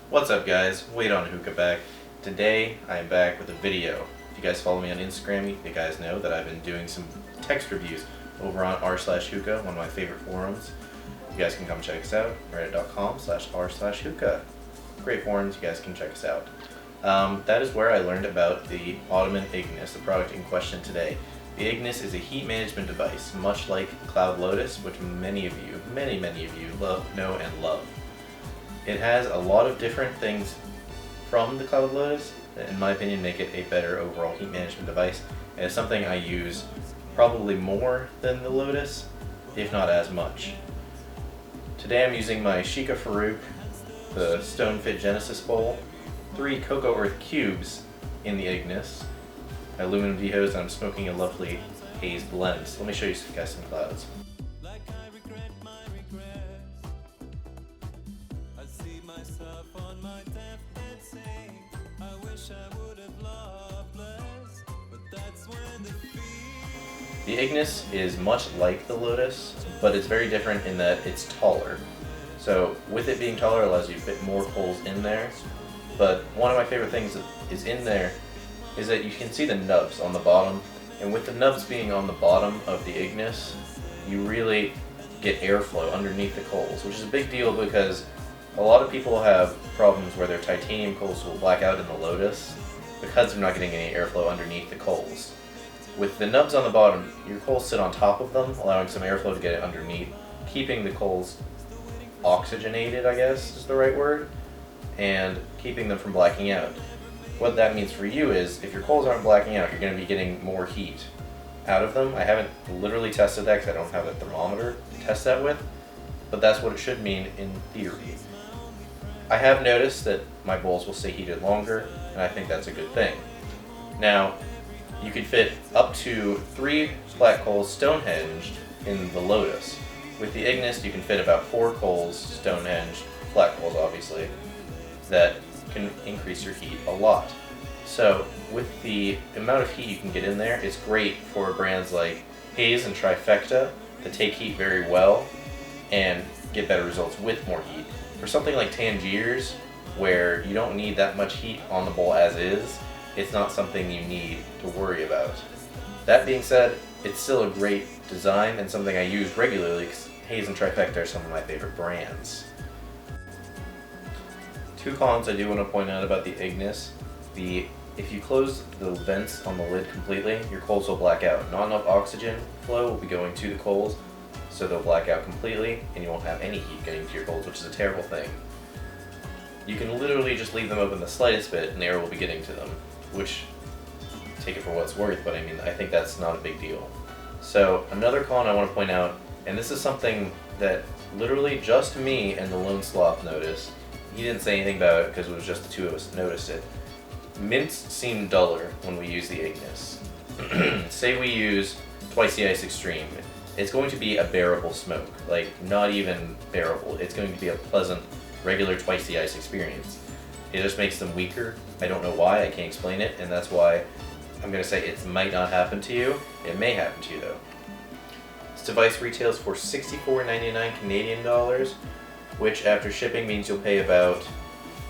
What's up guys, Wait on Hookah back. Today I am back with a video. If you guys follow me on Instagram, you guys know that I've been doing some text reviews over on r/hookah, one of my favorite forums. You guys can come check us out, reddit.com/r/hookah. Great forums, you guys can check us out. That is where I learned about the Oduman Ignis, the product in question today. The Ignis is a heat management device, much like Cloud Lotus, which many of you know and love. It has a lot of different things from the Cloud Lotus that, in my opinion, make it a better overall heat management device. And it's something I use probably more than the Lotus, if not as much. Today I'm using my Sheikah Farouk, the Stone Fit Genesis bowl, 3 Cocoa Earth cubes in the Ignis, my aluminum dehose, and I'm smoking a lovely haze blend. So let me show you guys some clouds. The Ignis is much like the Lotus, but it's very different in that it's taller. So with it being taller, it allows you to fit more coals in there. But one of my favorite things that is in there is that you can see the nubs on the bottom. And with the nubs being on the bottom of the Ignis, you really get airflow underneath the coals, which is a big deal because a lot of people have problems where their titanium coals will black out in the Lotus because they're not getting any airflow underneath the coals. With the nubs on the bottom, your coals sit on top of them, allowing some airflow to get it underneath, keeping the coals oxygenated, I guess is the right word, and keeping them from blacking out. What that means for you is, if your coals aren't blacking out, you're going to be getting more heat out of them. I haven't literally tested that because I don't have a thermometer to test that with, but that's what it should mean in theory. I have noticed that my bowls will stay heated longer, and I think that's a good thing. Now, you could fit up to 3 flat coals stonehenged in the Lotus. With the Ignis, you can fit about 4 coals stonehenged, flat coals obviously, that can increase your heat a lot. So with the amount of heat you can get in there, it's great for brands like Haze and Trifecta that take heat very well and get better results with more heat. For something like Tangiers, where you don't need that much heat on the bowl as is, it's not something you need to worry about. That being said, it's still a great design and something I use regularly because Haze and Trifecta are some of my favorite brands. 2 cons I do want to point out about the Ignis. If you close the vents on the lid completely, your coals will black out. Not enough oxygen flow will be going to the coals, so they'll black out completely and you won't have any heat getting to your coals, which is a terrible thing. You can literally just leave them open the slightest bit and air will be getting to them, which, take it for what it's worth, but I mean, I think that's not a big deal. So another con I want to point out, and this is something that literally just me and the Lone Sloth noticed. He didn't say anything about it because it was just the 2 of us that noticed it. Mints seem duller when we use the Ignis. Say we use Twice the Ice Extreme. It's going to be a bearable smoke, like not even bearable. It's going to be a pleasant, regular Twice the Ice experience. It just makes them weaker. I don't know why, I can't explain it, and that's why I'm going to say it might not happen to you. It may happen to you though. This device retails for $64.99 Canadian dollars, which after shipping means you'll pay about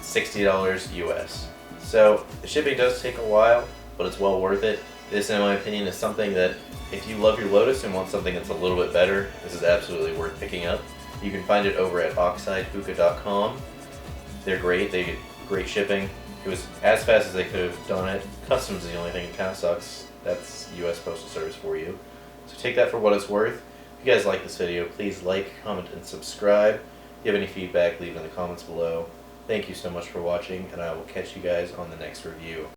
$60 US. So the shipping does take a while, but it's well worth it. This, in my opinion, is something that if you love your Lotus and want something that's a little bit better, this is absolutely worth picking up. You can find it over at oxidehookah.com. They're great, they get great shipping. It was as fast as they could have done it. Customs is the only thing that kind of sucks. That's US Postal Service for you. So take that for what it's worth. If you guys like this video, please like, comment, and subscribe. If you have any feedback, leave it in the comments below. Thank you so much for watching, and I will catch you guys on the next review.